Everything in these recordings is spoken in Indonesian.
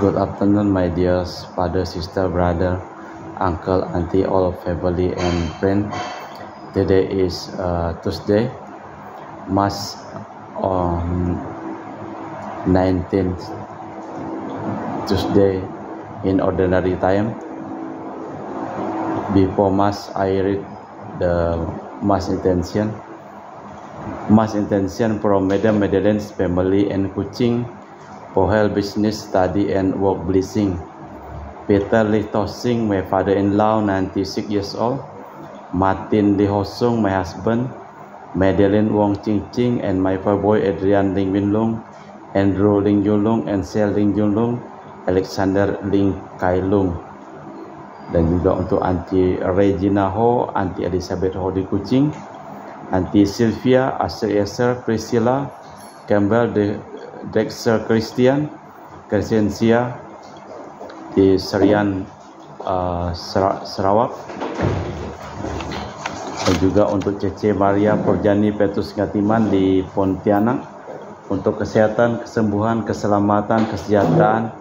Good afternoon, my dear father, sister, brother, uncle, auntie, all family and friend. Today is Tuesday, Mass on 19th Tuesday in ordinary time. Before Mass, I read the Mass intention. Mass intention from Madam Madeleine's family and Kuching for health, business, study, and work blessing. Peter Lee Tosing, my father-in-law, 96 years old. Martin Lee Hosung, my husband. Madeleine Wong Ching Ching, and my boy Adrian Ling Win Lung. Andrew Ling Yun Lung, and Sel Ling Yun Lung. Alexander Ling Kai Lung. Dan juga untuk Auntie Regina Ho, Auntie Elizabeth Ho di Kuching. Auntie Sylvia, Asher Yasser, Priscilla, Campbell Dexter Christian, Crescencia di Serian Sarawak, dan juga untuk Cece Maria Porjani Petrus Ngatiman di Pontianak, untuk kesehatan, kesembuhan, keselamatan, kesejahteraan,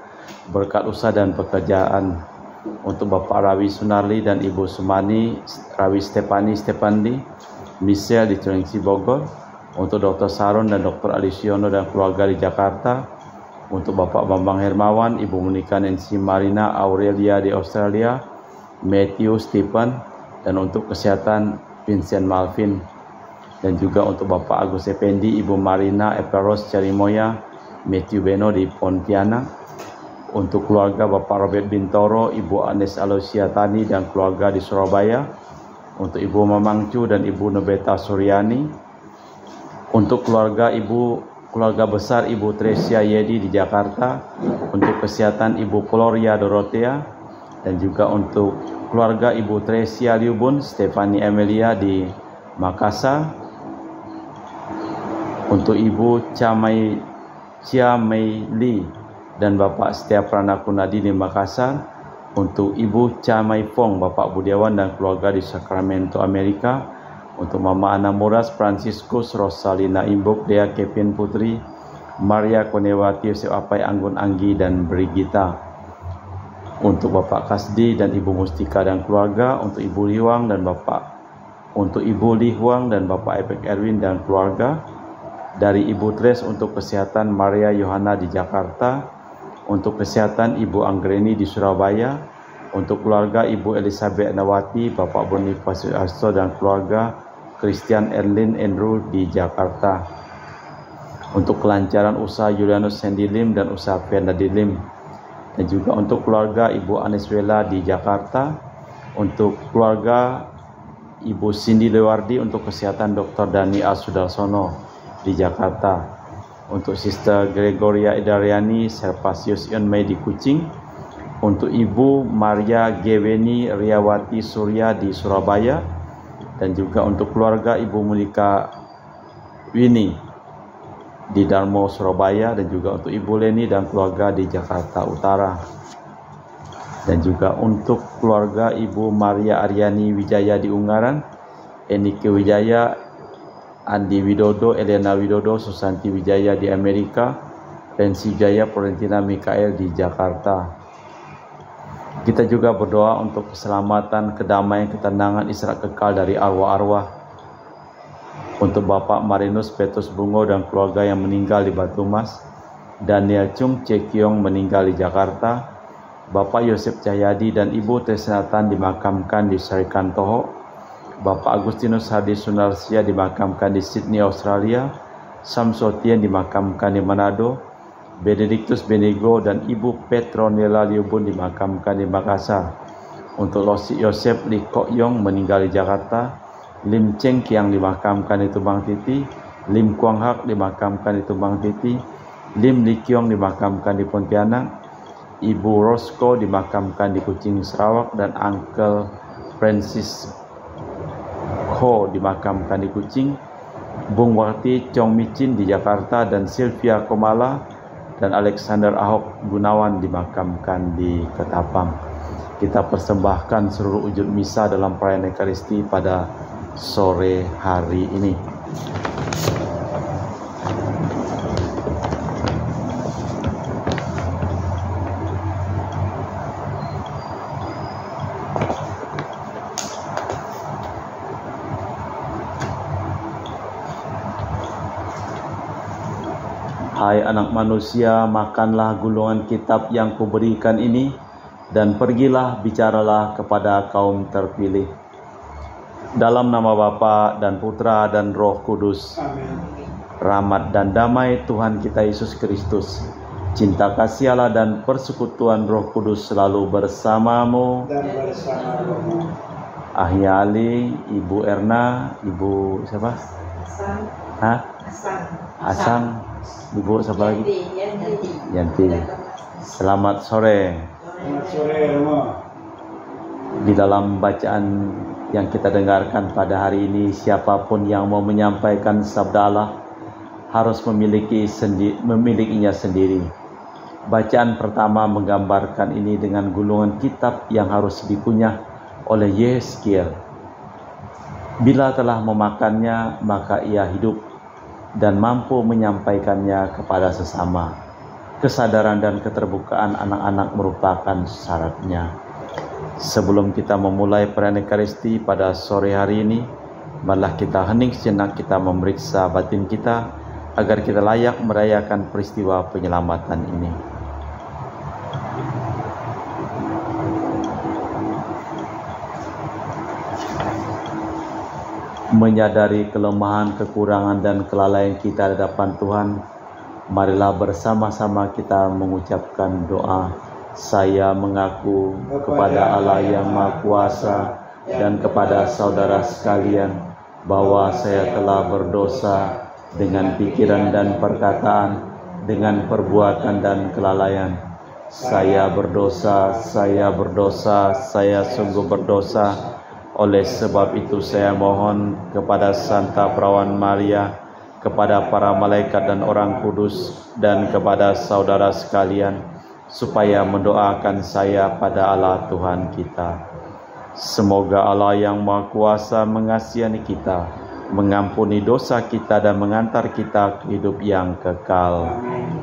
berkat usaha dan pekerjaan, untuk Bapak Rawi Sunarli dan Ibu Sumani Rawi Stepandi, Michelle di Cilengsi Bogor, untuk Dr. Saron dan Dr. Alisiono dan keluarga di Jakarta, untuk Bapak Bambang Hermawan, Ibu Monika Nancy Marina Aurelia di Australia, Matthew Stephen, dan untuk kesehatan Vincent Malvin, dan juga untuk Bapak Agus Effendi, Ibu Marina Eperos Carimoya, Matthew Beno di Pontianak, untuk keluarga Bapak Robert Bintoro, Ibu Anes Alosia Tani dan keluarga di Surabaya, untuk Ibu Mamang Chu dan Ibu Nobeta Suryani, untuk keluarga besar Ibu Tresia Yedi di Jakarta, untuk kesehatan Ibu Gloria Dorothea, dan juga untuk keluarga Ibu Tresia Liubun, Stefani Amelia di Makassar, untuk Ibu Chia Mei Li dan Bapak Setia Pranakunadi di Makassar, untuk Ibu Chia Mei Fong, Bapak Budiawan dan keluarga di Sacramento, Amerika, untuk Mama Ana Muras, Franciscus, Rosalina Imbok, Dea Kevin Putri, Maria Konewati, Yosef Apai, Anggun Anggi, dan Brigita. Untuk Bapak Kasdi dan Ibu Mustika dan keluarga, untuk Ibu Lihuang dan Bapak Epek Erwin dan keluarga. Dari Ibu Tres untuk kesehatan Maria Yohana di Jakarta, untuk kesehatan Ibu Anggreni di Surabaya, untuk keluarga Ibu Elizabeth Nawati, Bapak Boniface Asto dan keluarga, Christian Erlin Andrew di Jakarta, untuk kelancaran usaha Julianus Sandy Lim dan usaha Fernandi Lim, dan juga untuk keluarga Ibu Aniswela di Jakarta, untuk keluarga Ibu Cindy Lewardi untuk kesehatan Dr. Dani A. Sudarsono di Jakarta, untuk Sister Gregoria Idariani Serpasius Yonmei di Kuching, untuk Ibu Maria Geweni Riawati Surya di Surabaya, dan juga untuk keluarga Ibu Monika Winnie di Darmo, Surabaya, dan juga untuk Ibu Leni dan keluarga di Jakarta Utara, dan juga untuk keluarga Ibu Maria Aryani Wijaya di Ungaran, Enike Wijaya, Andi Widodo, Elena Widodo, Susanti Wijaya di Amerika, Pensi Jaya Florentina Mikael di Jakarta. Kita juga berdoa untuk keselamatan, kedamaian, ketenangan, istirahat kekal dari arwah-arwah. Untuk Bapak Marinus Petrus Bungo dan keluarga yang meninggal di Batu Mas, Daniel Chung Cekiong meninggal di Jakarta, Bapak Yosef Cahyadi dan Ibu Tresnatan dimakamkan di Sarikantoho, Bapak Agustinus Hadi Sunarsia dimakamkan di Sydney, Australia, Samsotien dimakamkan di Manado, Benedictus Benigo dan Ibu Petronella Liubun dimakamkan di Makassar. Untuk Yosef Lee Kok Yong meninggal di Jakarta, Lim Cheng Kiang dimakamkan di Tumbang Titi, Lim Kuang Hak dimakamkan di Tumbang Titi, Lim Li Kiong dimakamkan di Pontianak, Ibu Rosco dimakamkan di Kuching, Sarawak, dan Uncle Francis Ho dimakamkan di Kuching, Bung Wati Chong Micin di Jakarta, dan Sylvia Komala dan Alexander Ahok Gunawan dimakamkan di Ketapang. Kita persembahkan seluruh wujud misa dalam perayaan Ekaristi pada sore hari ini. Hai anak manusia, makanlah gulungan kitab yang kuberikan ini, dan pergilah bicaralah kepada kaum terpilih. Dalam nama Bapa dan Putra dan Roh Kudus. Amin. Rahmat dan damai Tuhan kita Yesus Kristus, cinta kasih Allah dan persekutuan Roh Kudus selalu bersamamu. Dan bersama rohmu. Ahya Ali, Ibu Erna, Ibu siapa? Asang. Hah? Asang. Asang, Ibu siapa lagi? Yanti. Yanti. Selamat sore. Selamat sore semua. Di dalam bacaan yang kita dengarkan pada hari ini, siapapun yang mau menyampaikan sabda Allah harus memilikinya sendiri. Bacaan pertama menggambarkan ini dengan gulungan kitab yang harus dikunyah oleh Yehezkiel. Bila telah memakannya, maka ia hidup dan mampu menyampaikannya kepada sesama. Kesadaran dan keterbukaan anak-anak merupakan syaratnya. Sebelum kita memulai perayaan Ekaristi pada sore hari ini, marilah kita hening sejenak, kita memeriksa batin kita agar kita layak merayakan peristiwa penyelamatan ini. Menyadari kelemahan, kekurangan dan kelalaian kita di hadapan Tuhan, marilah bersama-sama kita mengucapkan doa. Saya mengaku kepada Allah yang Maha Kuasa dan kepada saudara sekalian bahwa saya telah berdosa dengan pikiran dan perkataan, dengan perbuatan dan kelalaian. Saya berdosa, saya sungguh berdosa. Oleh sebab itu saya mohon kepada Santa Perawan Maria, kepada para malaikat dan orang kudus, dan kepada saudara sekalian, supaya mendoakan saya pada Allah Tuhan kita. Semoga Allah yang Maha Kuasa mengasihi kita, mengampuni dosa kita dan mengantar kita ke hidup yang kekal. Amin.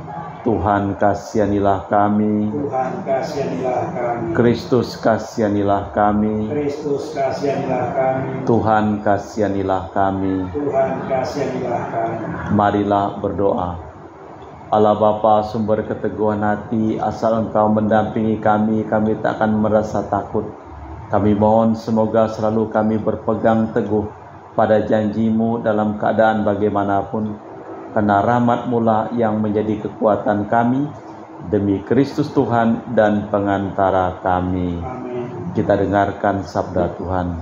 Tuhan kasihanilah kami. Tuhan kasihanilah kami. Kristus kasihanilah kami. Kristus kasihanilah kami. Tuhan kasihanilah kami. Tuhan kasihanilah kami. Marilah berdoa. Allah Bapa, sumber keteguhan hati, asal Engkau mendampingi kami tak akan merasa takut. Kami mohon semoga selalu kami berpegang teguh pada janji-Mu dalam keadaan bagaimanapun, karena rahmat-Mu lah yang menjadi kekuatan kami, demi Kristus Tuhan dan pengantara kami. Amin. Kita dengarkan sabda Tuhan.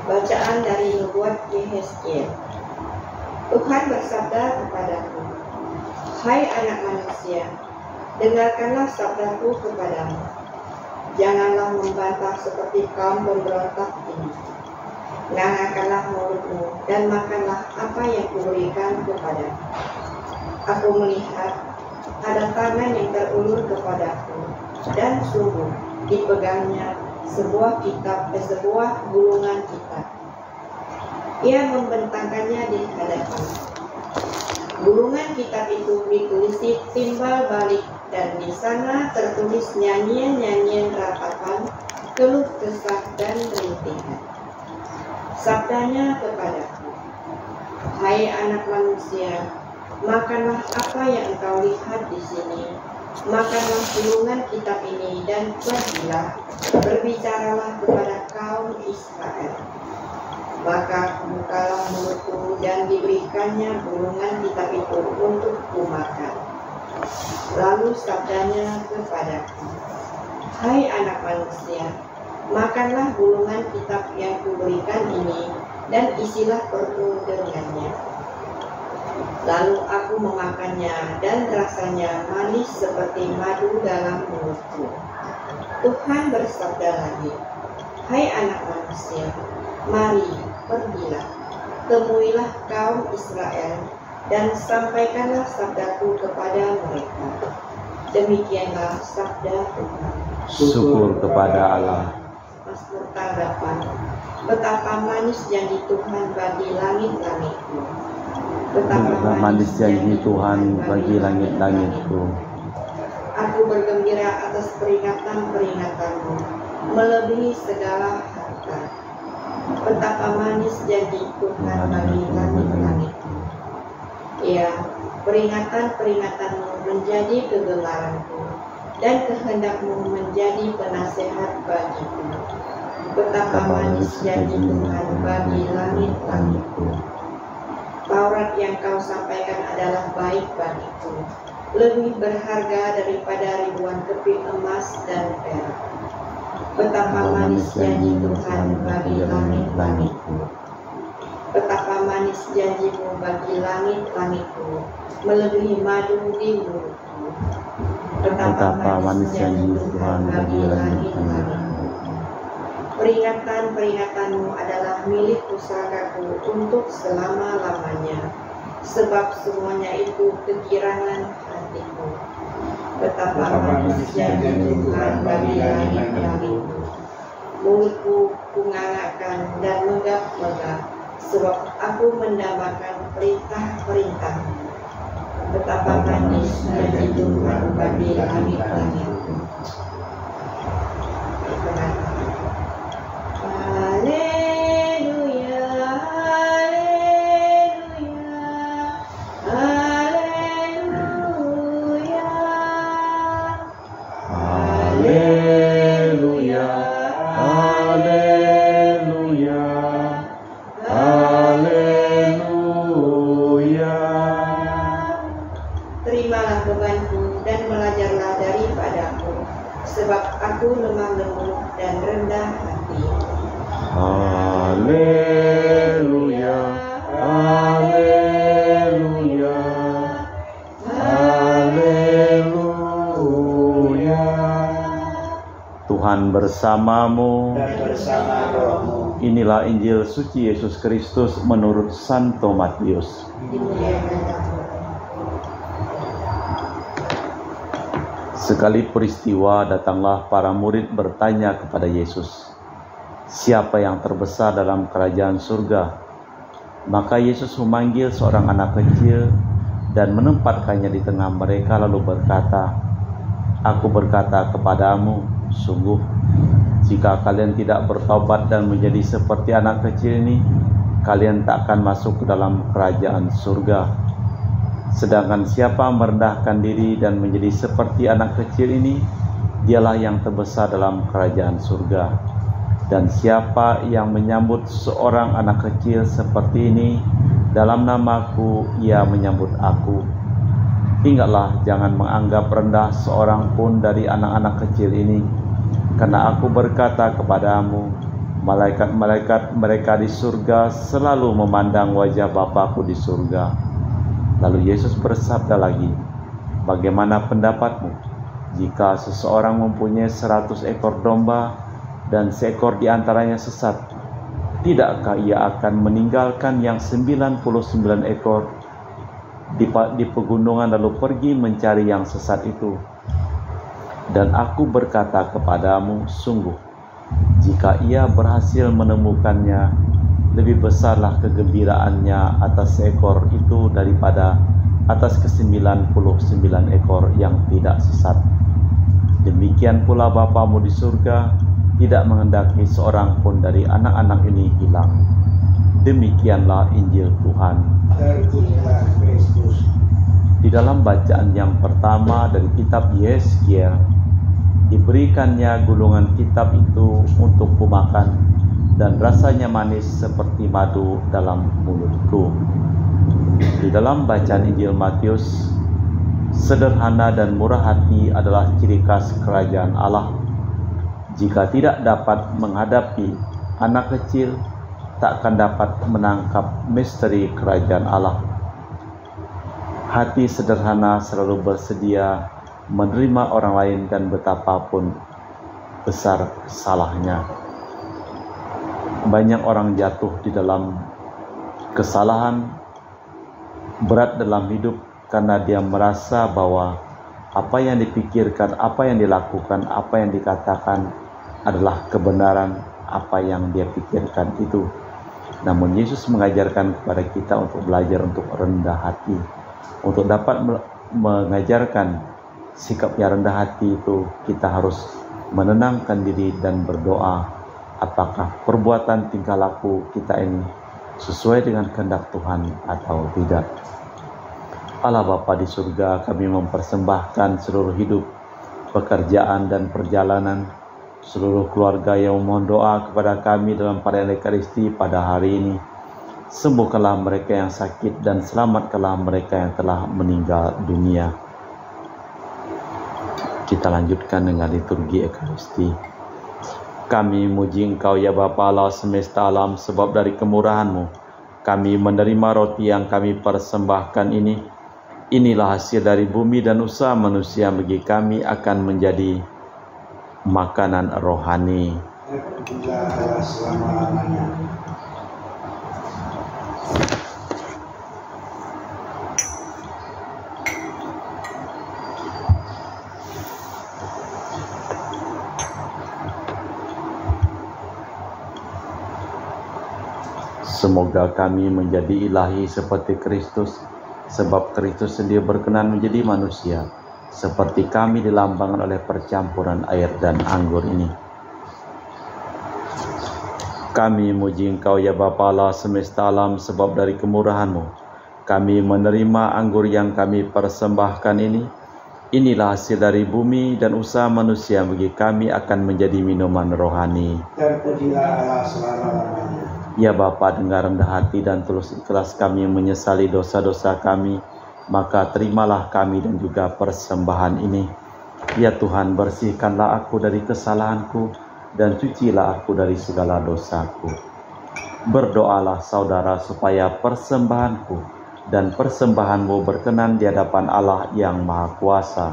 Bacaan dari Nubuat Yehezkiel. Tuhan bersabda kepadaku, hai anak manusia, dengarkanlah sabdaku kepadamu. Janganlah membantah seperti kaum pemberontak ini. Nganggarkanlah mulutmu dan makanlah apa yang kuberikan kepadamu. Aku melihat ada tangan yang terulur kepadaku, dan sungguh dipegangnya sebuah gulungan kitab. Ia membentangkannya di hadapan. Gulungan kitab itu ditulisi timbal balik, dan di sana tertulis nyanyian-nyanyian ratapan, keluh kesah dan rintihan. Sabdanya kepadaku, hai anak manusia, makanlah apa yang engkau lihat di sini. Makanlah gulungan kitab ini dan pergilah, berbicaralah kepada kaum Israel. Maka bukalah mulutku dan diberikannya gulungan kitab itu untuk kumakan. Lalu sabdanya kepadaku, hai anak manusia, makanlah gulungan kitab yang kuberikan ini dan isilah perutmu dengannya. Lalu aku memakannya dan rasanya manis seperti madu dalam mulutku. Tuhan bersabda lagi, hai anak manusia, mari pergilah, temuilah kaum Israel dan sampaikanlah sabdaku kepada mereka. Demikianlah sabda Tuhan. Syukur kepada Allah. Mazmur tanggapan. Betapa manis janji Tuhan bagi langit-langitku. Betapa manis janji Tuhan bagi langit-langitku. Aku bergembira atas peringatan-peringatanmu, melebihi segala harta. Betapa manis janji Tuhan bagi langit-langit. Ya, peringatan-peringatanmu menjadi kegemaranku, dan kehendakmu menjadi penasehat bagiku. Betapa manis janji Tuhan bagi langit-langitku. Taurat yang kau sampaikan adalah baik bagiku, lebih berharga daripada ribuan keping emas dan perak. Betapa manis janji Tuhan bagi langit-langitku. Betapa manis janjimu bagi langit-langitku, melebihi madu di mulutku. Betapa manis janji Tuhan bagi langit-langitku. Peringatan-peringatanmu adalah milik pusakaku untuk selama-lamanya, sebab semuanya itu kegirangan hatiku. Betapa manis janji Tuhan bagi langit-langitku. Mulutku kungangakkan dan menggap-menggap, sebab aku mendambakan perintah-perintahmu. Betapa manis janji Tuhan bagi langit-langitku. Haleluya, haleluya, haleluya. Haleluya, haleluya, haleluya. Terimalah bebanku dan belajarlah daripadaku, sebab aku lemah lembut dan rendah hati. Haleluya, haleluya, haleluya. Tuhan bersamamu. Dan bersama rohmu. Inilah Injil suci Yesus Kristus menurut Santo Matius. Sekali peristiwa datanglah para murid bertanya kepada Yesus, "Siapa yang terbesar dalam kerajaan surga?" Maka Yesus memanggil seorang anak kecil dan menempatkannya di tengah mereka lalu berkata, "Aku berkata kepadamu, sungguh, jika kalian tidak bertobat dan menjadi seperti anak kecil ini, kalian tak akan masuk ke dalam kerajaan surga. Sedangkan siapa merendahkan diri dan menjadi seperti anak kecil ini, dialah yang terbesar dalam kerajaan surga. Dan siapa yang menyambut seorang anak kecil seperti ini, dalam namaku ia menyambut aku. Ingatlah, jangan menganggap rendah seorang pun dari anak-anak kecil ini, karena aku berkata kepadamu, malaikat-malaikat mereka di surga selalu memandang wajah Bapa-Ku di surga." Lalu Yesus bersabda lagi, "Bagaimana pendapatmu? Jika seseorang mempunyai 100 ekor domba dan seekor di antaranya sesat, tidakkah ia akan meninggalkan yang 99 ekor di pegunungan lalu pergi mencari yang sesat itu? Dan aku berkata kepadamu, sungguh, jika ia berhasil menemukannya, lebih besarlah kegembiraannya atas seekor itu daripada atas ke-99 ekor yang tidak sesat. Demikian pula Bapamu di surga tidak menghendaki seorang pun dari anak-anak ini hilang." Demikianlah Injil Tuhan. Terpujilah Kristus. Di dalam bacaan yang pertama dari kitab Yesaya, diberikannya gulungan kitab itu untuk kumakan, dan rasanya manis seperti madu dalam mulutku. Di dalam bacaan Injil Matius, sederhana dan murah hati adalah ciri khas kerajaan Allah. Jika tidak dapat menghadapi anak kecil, tak akan dapat menangkap misteri kerajaan Allah. Hati sederhana selalu bersedia menerima orang lain dan betapapun besar salahnya. Banyak orang jatuh di dalam kesalahan berat dalam hidup karena dia merasa bahwa apa yang dipikirkan, apa yang dilakukan, apa yang dikatakan adalah kebenaran apa yang dia pikirkan itu. Namun Yesus mengajarkan kepada kita untuk belajar untuk rendah hati, untuk dapat mengajarkan sikap yang rendah hati itu kita harus menenangkan diri dan berdoa apakah perbuatan tingkah laku kita ini sesuai dengan kehendak Tuhan atau tidak. Allah Bapa di surga, kami mempersembahkan seluruh hidup, pekerjaan dan perjalanan seluruh keluarga yang memohon doa kepada kami dalam perayaan Ekaristi pada hari ini. Sembuhkanlah mereka yang sakit dan selamatkanlah mereka yang telah meninggal dunia. Kita lanjutkan dengan liturgi Ekaristi. Kami muji Engkau ya Bapa Allah semesta alam, sebab dari kemurahan-Mu kami menerima roti yang kami persembahkan ini. Inilah hasil dari bumi dan usaha manusia bagi kami akan menjadi makanan rohani. Terpujilah Allah selama-lamanya. Semoga kami menjadi ilahi seperti Kristus, sebab Kristus sendiri berkenan menjadi manusia, seperti kami dilambangkan oleh percampuran air dan anggur ini. Kami muji Engkau ya Bapa Allah semesta alam, sebab dari kemurahan-Mu kami menerima anggur yang kami persembahkan ini. Inilah hasil dari bumi dan usaha manusia bagi kami akan menjadi minuman rohani. Terpujilah Allah selama-lamanya. Ya Bapa, dengan rendah hati dan tulus ikhlas kami menyesali dosa-dosa kami, maka terimalah kami dan juga persembahan ini. Ya Tuhan, bersihkanlah aku dari kesalahanku dan cucilah aku dari segala dosaku. Berdoalah saudara supaya persembahanku dan persembahanmu berkenan di hadapan Allah yang Maha Kuasa.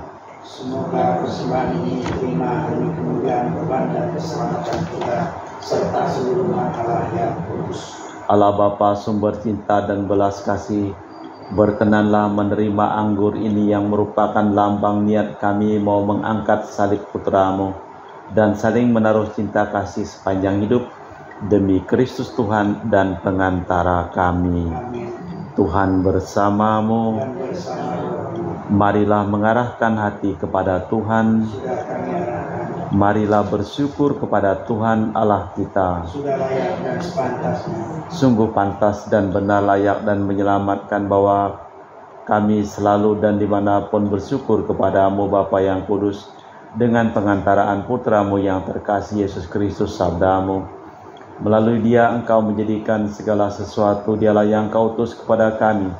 Semoga persembahan ini diterima demi kemuliaan beban dan keselamatan kita, serta seluruh umat Allah yang kudus. Allah Bapa sumber cinta dan belas kasih, berkenanlah menerima anggur ini yang merupakan lambang niat kami mau mengangkat salib Putra-Mu dan saling menaruh cinta kasih sepanjang hidup demi Kristus Tuhan dan pengantara kami. Amin. Tuhan bersamamu. Dan bersama rohmu, Marilah mengarahkan hati kepada Tuhan. sudah kami arahkan. Marilah bersyukur kepada Tuhan Allah kita. Sudah layak dan sepantasnya. Sungguh pantas dan benar, layak dan menyelamatkan bahwa kami selalu dan dimanapun bersyukur kepadamu Bapa yang kudus, dengan pengantaraan Putra-Mu yang terkasih Yesus Kristus sabda-Mu. Melalui Dia Engkau menjadikan segala sesuatu. Dialah yang Kau utus kepada kami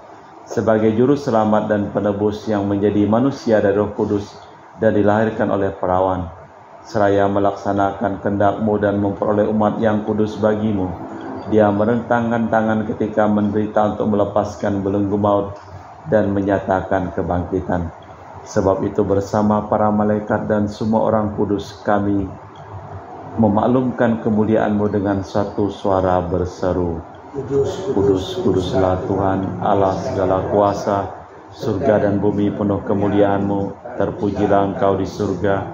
sebagai juru selamat dan penebus yang menjadi manusia dari Roh Kudus dan dilahirkan oleh perawan, seraya melaksanakan kehendak-Mu dan memperoleh umat yang kudus bagi-Mu. Dia merentangkan tangan ketika menderita untuk melepaskan belenggu maut dan menyatakan kebangkitan. Sebab itu bersama para malaikat dan semua orang kudus kami memaklumkan kemuliaan-Mu dengan satu suara berseru, Kudus, Kudus, kuduslah Tuhan Allah segala kuasa, surga dan bumi penuh kemuliaan-Mu. Terpujilah Engkau di surga,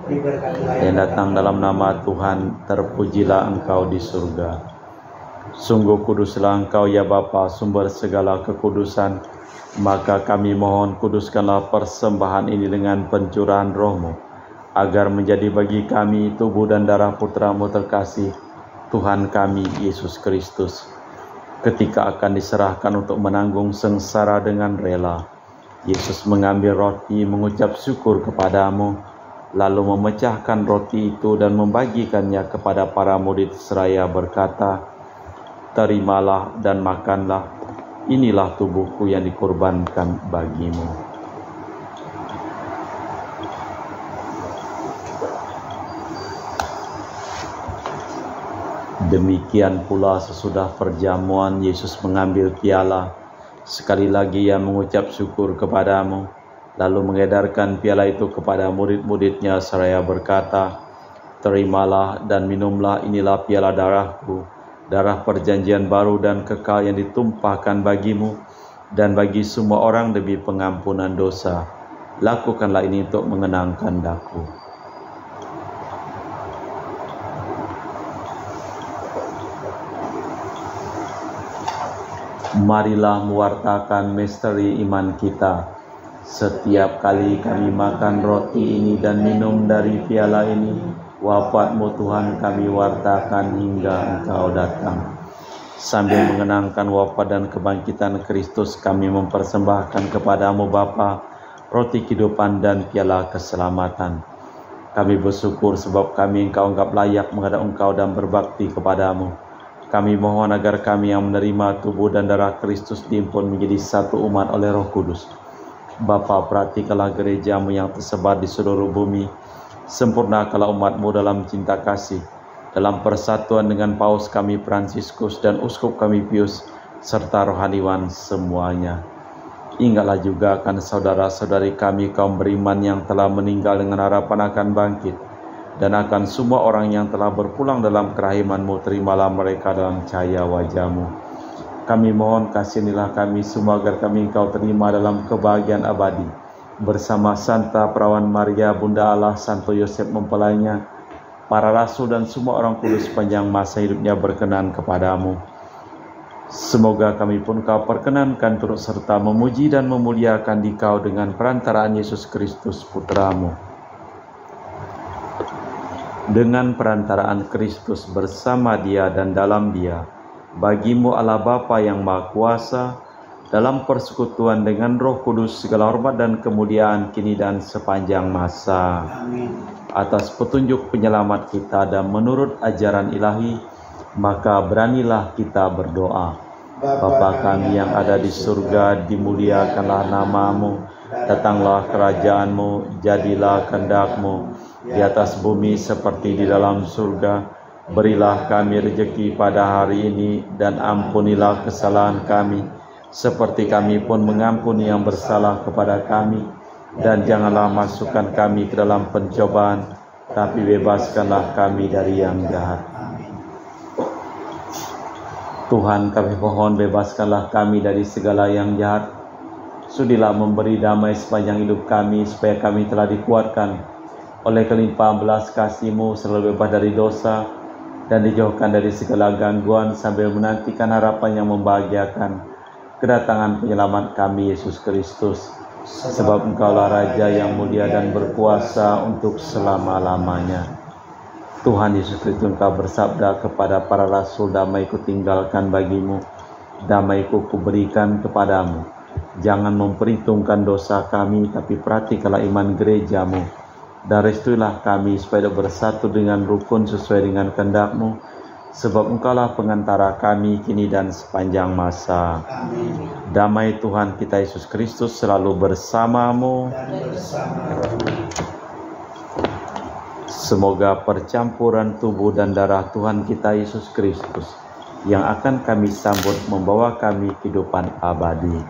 diberkatilah yang datang dalam nama Tuhan, terpujilah Engkau di surga. Sungguh kuduslah Engkau ya Bapa, sumber segala kekudusan. Maka kami mohon, kuduskanlah persembahan ini dengan pencurahan Roh-Mu, agar menjadi bagi kami tubuh dan darah Putra-Mu terkasih, Tuhan kami Yesus Kristus. Ketika akan diserahkan untuk menanggung sengsara dengan rela, Yesus mengambil roti, mengucap syukur kepadamu, lalu memecahkan roti itu dan membagikannya kepada para murid seraya berkata, "Terimalah dan makanlah, inilah tubuhku yang dikorbankan bagimu." Demikian pula sesudah perjamuan, Yesus mengambil piala. Sekali lagi Ia mengucap syukur kepadamu, lalu mengedarkan piala itu kepada murid-murid-Nya seraya berkata, "Terimalah dan minumlah, inilah piala darahku, darah perjanjian baru dan kekal yang ditumpahkan bagimu dan bagi semua orang demi pengampunan dosa. Lakukanlah ini untuk mengenangkan Daku." Marilah mewartakan misteri iman kita. Setiap kali kami makan roti ini dan minum dari piala ini, Wafat-Mu Tuhan kami wartakan hingga Engkau datang. Sambil mengenangkan wafat dan kebangkitan Kristus, kami mempersembahkan kepada-Mu Bapa roti kehidupan dan piala keselamatan. Kami bersyukur sebab kami Engkau anggap layak menghadap Engkau dan berbakti kepada-Mu. Kami mohon agar kami yang menerima tubuh dan darah Kristus diimpun menjadi satu umat oleh Roh Kudus. Bapa, perhatikanlah gereja-Mu yang tersebar di seluruh bumi. Sempurnakanlah umat-Mu dalam cinta kasih, dalam persatuan dengan Paus kami Fransiskus dan Uskup kami Pius, serta rohaniwan semuanya. Ingatlah juga akan saudara-saudari kami kaum beriman yang telah meninggal dengan harapan akan bangkit, dan akan semua orang yang telah berpulang dalam kerahiman-Mu, terimalah mereka dalam cahaya wajah-Mu. Kami mohon kasihanilah kami semua agar kami Engkau terima dalam kebahagiaan abadi, bersama Santa Perawan Maria, Bunda Allah, Santo Yosef mempelainya, para rasul dan semua orang kudus sepanjang masa hidupnya berkenan kepada-Mu. Semoga kami pun Kau perkenankan turut serta memuji dan memuliakan Dikau dengan perantaraan Yesus Kristus Putra-Mu. Dengan perantaraan Kristus, bersama Dia dan dalam Dia, bagi-Mu Allah Bapa yang Maha Kuasa, dalam persekutuan dengan Roh Kudus, segala hormat dan kemuliaan kini dan sepanjang masa. Amin. Atas petunjuk penyelamat kita dan menurut ajaran ilahi, maka beranilah kita berdoa. Bapa kami yang ada di surga, dimuliakanlah nama-Mu, datanglah kerajaan-Mu, jadilah kehendak-Mu di atas bumi seperti di dalam surga. Berilah kami rejeki pada hari ini, dan ampunilah kesalahan kami, seperti kami pun mengampuni yang bersalah kepada kami. Dan janganlah masukkan kami ke dalam pencobaan, tapi bebaskanlah kami dari yang jahat. Tuhan, kami mohon bebaskanlah kami dari segala yang jahat. Sudilah memberi damai sepanjang hidup kami, supaya kami telah dikuatkan oleh kelimpahan belas kasih-Mu, selalu bebas dari dosa dan dijauhkan dari segala gangguan, sambil menantikan harapan yang membahagiakan, kedatangan penyelamat kami, Yesus Kristus. Sebab Engkaulah Raja yang mulia dan berkuasa untuk selama-lamanya. Tuhan Yesus Kristus, Engkau bersabda kepada para rasul, damai-Ku tinggalkan bagimu, damai-Ku kuberikan kepadamu. Jangan memperhitungkan dosa kami, tapi perhatikanlah iman gereja-Mu. Dan restuilah kami supaya bersatu dengan rukun sesuai dengan kehendak-Mu. Sebab Engkaulah pengantara kami kini dan sepanjang masa. Amin. Damai Tuhan kita Yesus Kristus selalu bersamamu. Semoga percampuran tubuh dan darah Tuhan kita Yesus Kristus yang akan kami sambut membawa kami kehidupan abadi.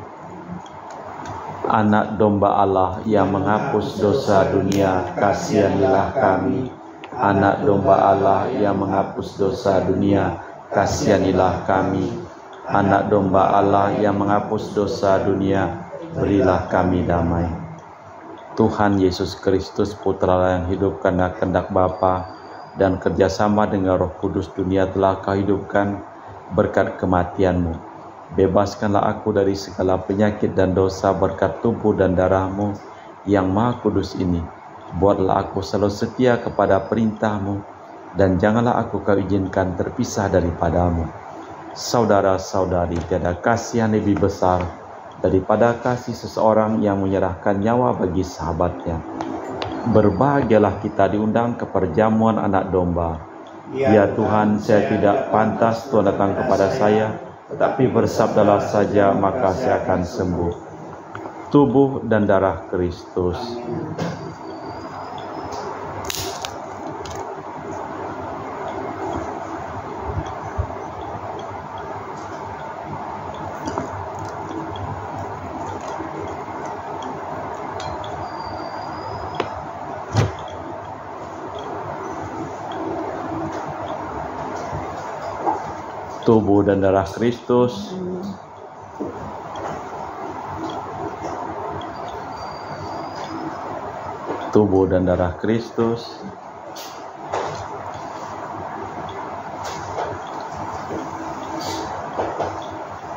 Anak domba Allah yang menghapus dosa dunia, kasihanilah kami. Anak domba Allah yang menghapus dosa dunia, kasihanilah kami. Anak domba Allah yang menghapus dosa dunia, berilah kami damai. Tuhan Yesus Kristus, Putra yang hidup karena kehendak Bapa dan kerjasama dengan Roh Kudus, dunia telah Kau hidupkan berkat kematian-Mu. Bebaskanlah aku dari segala penyakit dan dosa berkat tubuh dan darah-Mu yang Maha Kudus ini. Buatlah aku selalu setia kepada perintah-Mu, dan janganlah aku Kau izinkan terpisah daripada-Mu. Saudara-saudari, tiada kasih yang lebih besar daripada kasih seseorang yang menyerahkan nyawa bagi sahabatnya. Berbahagialah kita diundang ke perjamuan anak domba. Ya Tuhan, saya tidak pantas Tuhan datang kepada saya, tetapi bersabdalah saja maka saya akan sembuh. Tubuh dan darah Kristus. Tubuh dan darah Kristus. Tubuh dan darah Kristus.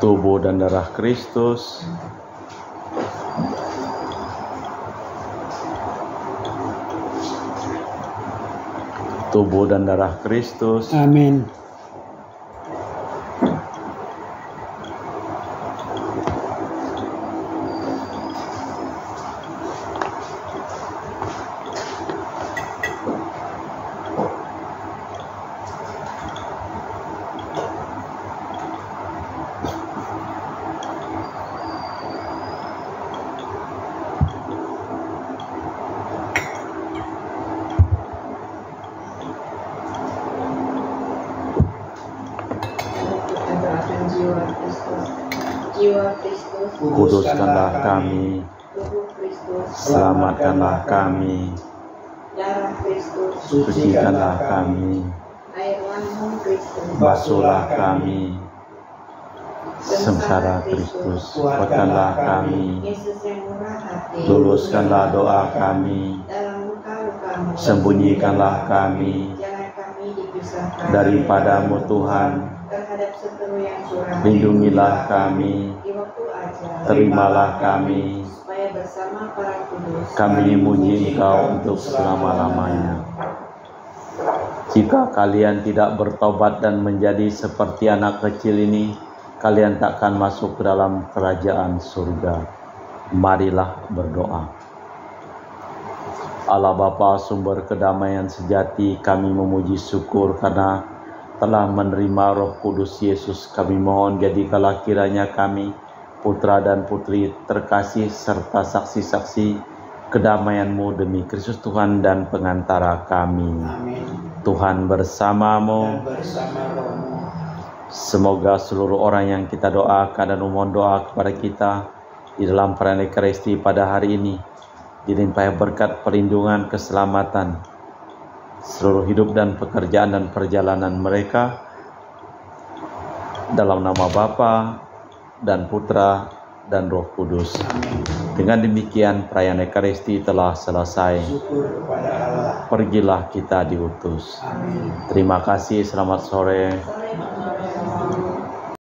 Tubuh dan darah Kristus. tubuh dan darah Kristus. Amin. Jiwa Kristus, Kuduskanlah kami, tubuh Kristus, selamatkanlah kami, darah Kristus, sucikanlah kami, air lambung Kristus, basuhlah kami, sengsara Kristus, kuatkanlah kami, Yesus yang murah hati, luluskanlah doa kami, dalam luka-lukamu, sembunyikanlah kami jangan kami dipisahkan daripadamu Tuhan, terhadap seteru yang curang, lindungilah kami, di waktu ajar, terimalah kami, supaya bersama para kudus kami muji Engkau untuk selama-lamanya. Jika kalian tidak bertobat dan menjadi seperti anak kecil ini, kalian takkan masuk ke dalam kerajaan surga. Marilah berdoa. Allah Bapa, sumber kedamaian sejati, kami memuji syukur karena telah menerima Roh Kudus Yesus. Kami mohon jadikanlah kiranya kami, putra dan putri terkasih serta saksi-saksi kedamaian-Mu demi Kristus Tuhan dan pengantara kami. Amin. Tuhan bersamamu. Dan bersama rohmu. Semoga seluruh orang yang kita doakan dan memohon doa kepada kita di dalam perayaan Ekaristi pada hari ini dilimpahi berkat perlindungan, keselamatan seluruh hidup dan pekerjaan dan perjalanan mereka, dalam nama Bapa dan Putra dan Roh Kudus. Amin. Dengan demikian perayaan Ekaristi telah selesai. Syukur kepada Allah. Pergilah kita diutus. Amin. Terima kasih, selamat sore. sore